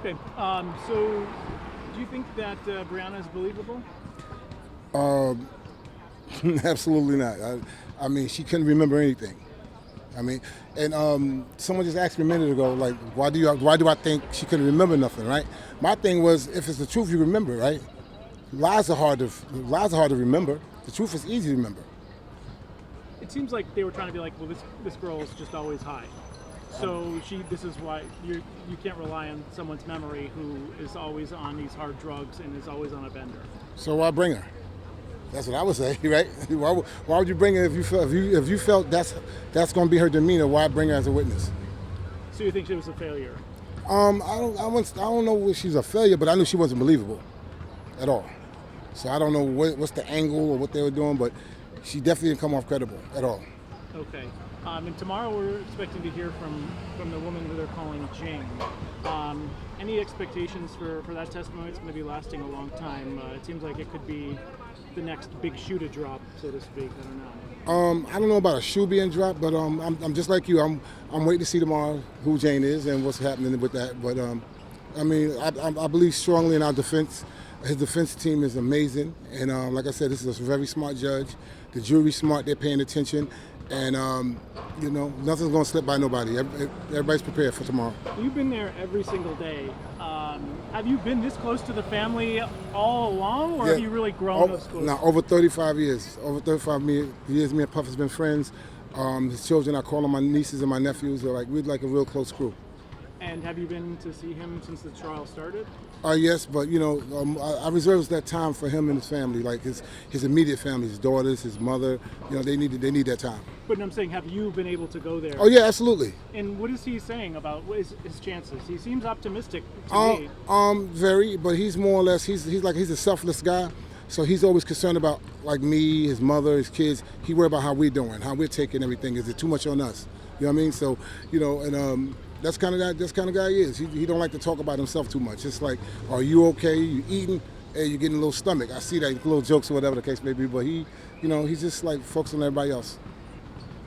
Okay. So, do you think that Brianna is believable? Um, Absolutely not. I mean, she couldn't remember anything. I mean, and someone just asked me a minute ago, like, why do I think she couldn't remember nothing, right? My thing was, if it's the truth, you remember, right? Lies are hard to remember. The truth is easy to remember. It seems like they were trying to be like, well, this girl is just always high. So this is why you can't rely on someone's memory who is always on these hard drugs and is always on a bender. So why bring her? That's what I would say, right? Why would you bring her if you felt that's going to be her demeanor? Why bring her as a witness? So you think she was a failure? I don't know if she's a failure, but I knew she wasn't believable at all. So I don't know what's the angle or what they were doing, but she definitely didn't come off credible at all. Okay. And tomorrow we're expecting to hear from the woman who they're calling Jane. Any expectations for that testimony? It's going to be lasting a long time. It seems like it could be the next big shoe to drop, so to speak. I don't know. I don't know about a shoe being dropped, but I'm just like you. I'm waiting to see tomorrow who Jane is and what's happening with that. But I mean, I believe strongly in our defense. His defense team is amazing, and like I said, this is a very smart judge. The jury's smart; they're paying attention, and nothing's going to slip by nobody. Everybody's prepared for tomorrow. You've been there every single day. Have you been this close to the family all along, or have you really grown those close? Now, over 35 years. Over 35 years, me and Puff has been friends. His children, I call them my nieces and my nephews. We're like a real close crew. And have you been to see him since the trial started? Yes, but I reserve that time for him and his family, like his immediate family, his daughters, his mother. They need that time. But I'm saying, have you been able to go there? Oh yeah, absolutely. And what is he saying about his chances? He seems optimistic to me. Very, but he's more or less he's a selfless guy. So he's always concerned about like me, his mother, his kids. He worry about how we're doing, how we're taking everything. Is it too much on us? You know what I mean? So that's kind of guy he is. He don't like to talk about himself too much. It's like, are you okay? You eating? Hey, you getting a little stomach. I see that little jokes or whatever the case may be. But he's just like focused on everybody else.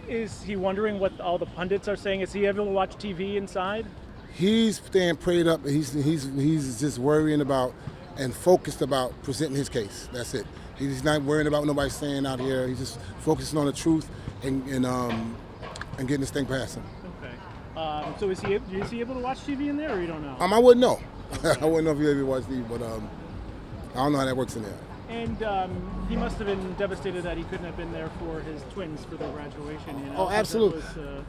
Is he wondering what all the pundits are saying? Is he able to watch TV inside? He's staying prayed up. He's just worrying about and focused about presenting his case. That's it. He's not worrying about what nobody's saying out here. He's just focusing on the truth and getting this thing past him. Okay. So is he able to watch TV in there, or you don't know? I wouldn't know. I wouldn't know if he ever watched TV, but I don't know how that works in there. And he must have been devastated that he couldn't have been there for his twins for their graduation. Oh, absolutely.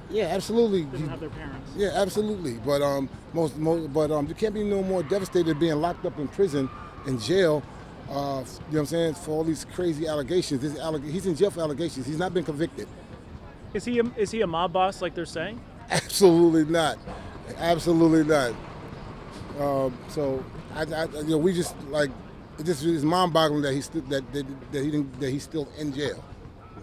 Yeah, absolutely. Didn't have their parents. Yeah, absolutely. But you can't be no more devastated being locked up in prison, in jail. You know what I'm saying? For all these crazy allegations. He's in jail for allegations. He's not been convicted. Is he a mob boss like they're saying? Absolutely not. Absolutely not. We just like. It's mind-boggling that he's still in jail.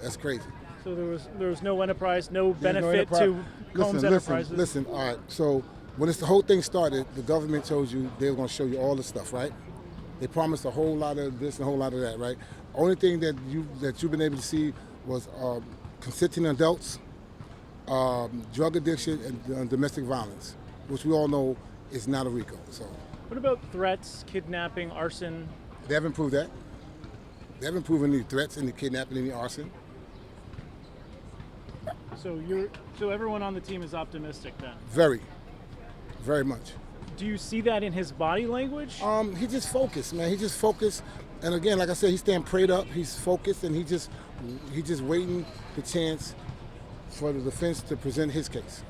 That's crazy. So there was no enterprise, no benefit to Combs Enterprises. Listen. All right. So when the whole thing started, the government told you they were going to show you all the stuff, right? They promised a whole lot of this and a whole lot of that, right? Only thing that you've been able to see was consenting adults, drug addiction, and domestic violence, which we all know is not a RICO. So. What about threats, kidnapping, arson? They haven't proved that. They haven't proven any threats, any kidnapping, any arson. So everyone on the team is optimistic then? Very, very much. Do you see that in his body language? He just focused, man. He just focused, and again, like I said, he's staying prayed up. He's focused, and he just waiting the chance for the defense to present his case.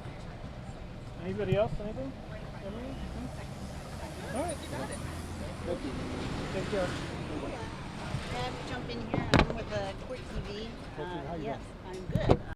Anybody else? Anything? All right. Thank you. Take care. Can I jump in here? I'm with Court TV. Yes, I'm good.